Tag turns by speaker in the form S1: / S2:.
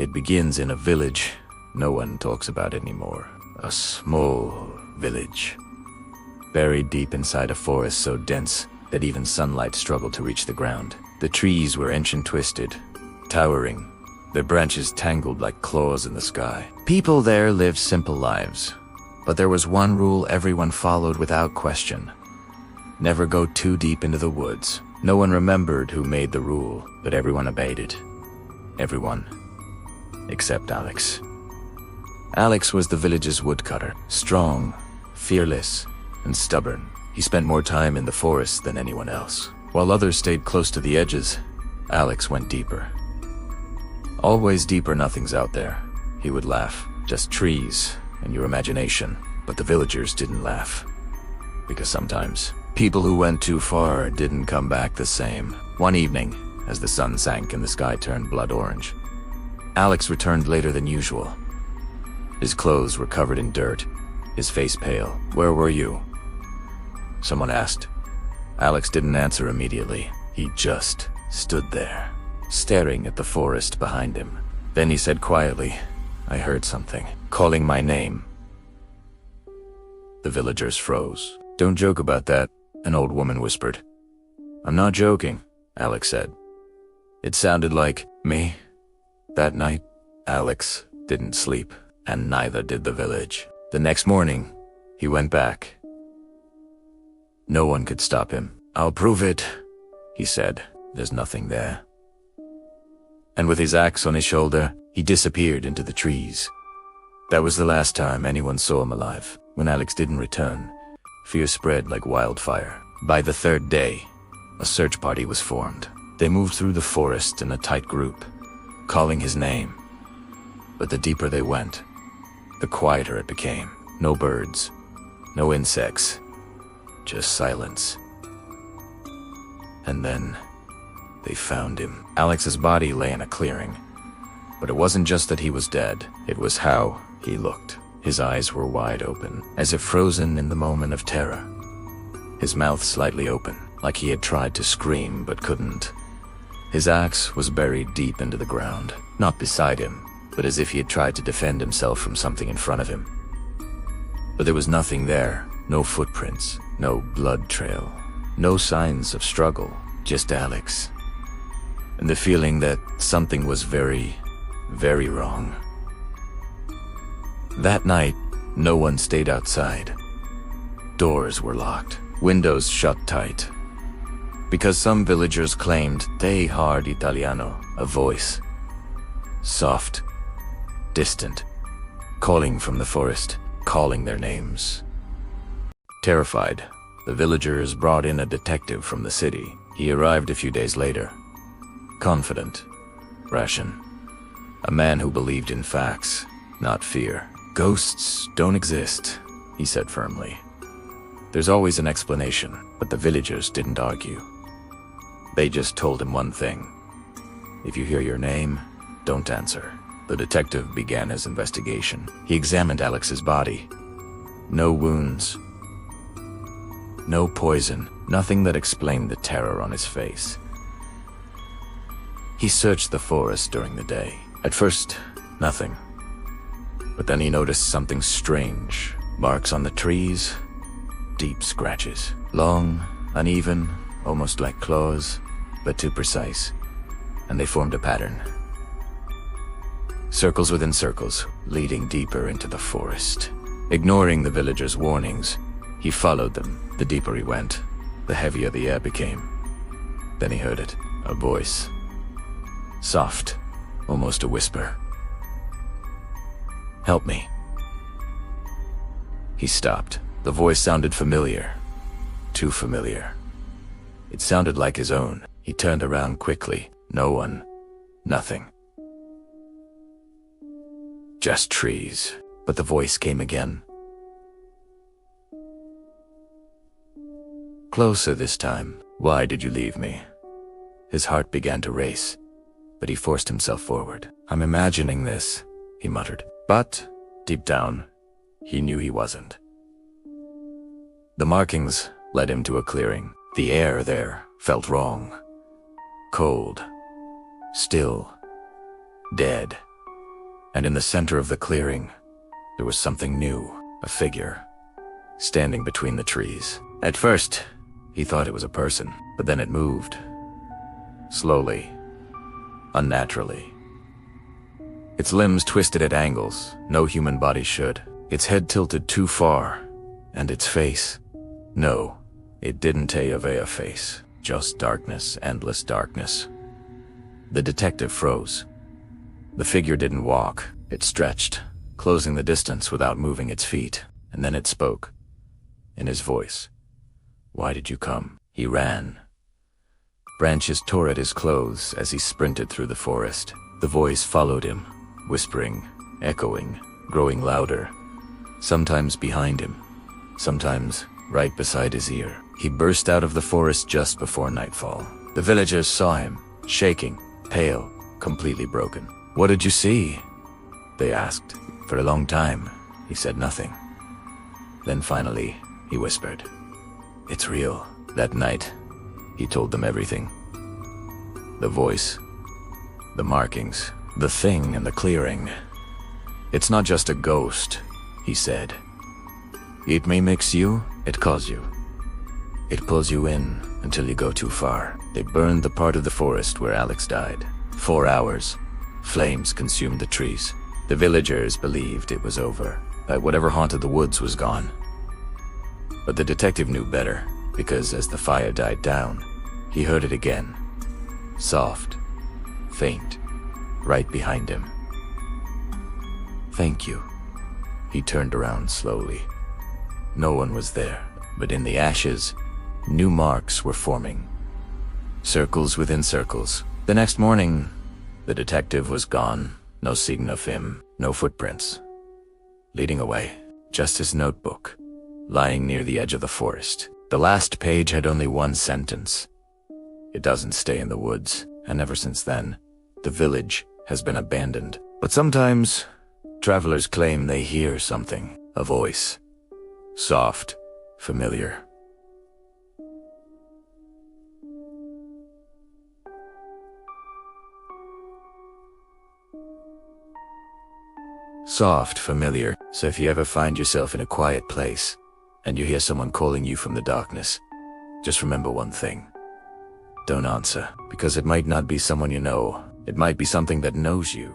S1: It begins in a village no one talks about anymore. A small village, buried deep inside a forest so dense that even sunlight struggled to reach the ground. The trees were ancient twisted, towering, their branches tangled like claws in the sky. People there lived simple lives, but there was one rule everyone followed without question. Never go too deep into the woods. No one remembered who made the rule, but everyone obeyed it. Everyone. Except Alex. Alex was the village's woodcutter. Strong, fearless, and stubborn. He spent more time in the forest than anyone else. While others stayed close to the edges, Alex went deeper. Always deeper. Nothing's out there, he would laugh. Just trees and your imagination. But the villagers didn't laugh. Because sometimes, people who went too far didn't come back the same. One evening, as the sun sank and the sky turned blood orange, Alex returned later than usual. His clothes were covered in dirt, his face pale. "Where were you?" someone asked. Alex didn't answer immediately. He just stood there, staring at the forest behind him. Then he said quietly, "I heard something, calling my name." The villagers froze. "Don't joke about that," an old woman whispered. "I'm not joking," Alex said. "It sounded like me." That night, Alex didn't sleep, and neither did the village. The next morning, he went back. No one could stop him. "I'll prove it," he said. "There's nothing there." And with his axe on his shoulder, he disappeared into the trees. That was the last time anyone saw him alive. When Alex didn't return, fear spread like wildfire. By the third day, a search party was formed. They moved through the forest in a tight group, calling his name. But the deeper they went, the quieter it became. No birds, no insects, just silence. And then, they found him. Alex's body lay in a clearing. But it wasn't just that he was dead, it was how he looked. His eyes were wide open, as if frozen in the moment of terror. His mouth slightly open, like he had tried to scream but couldn't. His axe was buried deep into the ground, not beside him, but as if he had tried to defend himself from something in front of him. But there was nothing there, no footprints, no blood trail, no signs of struggle, just Alex. And the feeling that something was very, very wrong. That night, no one stayed outside. Doors were locked, windows shut tight. Because some villagers claimed they heard Italiano, a voice. Soft, distant, calling from the forest, calling their names. Terrified, the villagers brought in a detective from the city. He arrived a few days later. Confident, rational. A man who believed in facts, not fear. "Ghosts don't exist," he said firmly. "There's always an explanation," but the villagers didn't argue. They just told him one thing. "If you hear your name, don't answer." The detective began his investigation. He examined Alex's body. No wounds. No poison. Nothing that explained the terror on his face. He searched the forest during the day. At first, nothing. But then he noticed something strange. Marks on the trees, deep scratches. Long, uneven, almost like claws, but too precise. And they formed a pattern. Circles within circles, leading deeper into the forest. Ignoring the villagers' warnings, he followed them. The deeper he went, the heavier the air became. Then he heard it, a voice. Soft, almost a whisper. "Help me." He stopped. The voice sounded familiar. Too familiar. It sounded like his own. He turned around quickly. No one. Nothing. Just trees. But the voice came again. Closer this time. "Why did you leave me?" His heart began to race, but he forced himself forward. "I'm imagining this," he muttered. But, deep down, he knew he wasn't. The markings led him to a clearing. The air there felt wrong. Cold. Still. Dead. And in the center of the clearing, there was something new, a figure, standing between the trees. At first, he thought it was a person, but then it moved. Slowly, unnaturally. Its limbs twisted at angles no human body should. Its head tilted too far, and its face. No, it didn't have a face. Just darkness, endless darkness. The detective froze. The figure didn't walk. It stretched, closing the distance without moving its feet. And then it spoke. In his voice. "Why did you come?" He ran. Branches tore at his clothes as he sprinted through the forest. The voice followed him, whispering, echoing, growing louder. Sometimes behind him, sometimes right beside his ear. He burst out of the forest just before nightfall. The villagers saw him, shaking, pale, completely broken. "What did you see?" they asked. For a long time, he said nothing. Then finally, he whispered, "It's real." That night, he told them everything. The voice, the markings, the thing in the clearing. "It's not just a ghost," he said. "It may mix you, it calls you. It pulls you in until you go too far." They burned the part of the forest where Alex died. 4 hours. Flames consumed the trees. The villagers believed it was over, that whatever haunted the woods was gone. But the detective knew better, because as the fire died down, he heard it again. Soft, faint, right behind him. "Thank you." He turned around slowly. No one was there, but in the ashes, new marks were forming. Circles within circles. The next morning, the detective was gone. No sign of him, no footprints. Leading away, just his notebook, lying near the edge of the forest. The last page had only one sentence. "It doesn't stay in the woods," and ever since then, the village has been abandoned. But sometimes, travelers claim they hear something, a voice. Soft, familiar. Soft, familiar. So if you ever find yourself in a quiet place, and you hear someone calling you from the darkness, just remember one thing. Don't answer, because it might not be someone you know. It might be something that knows you.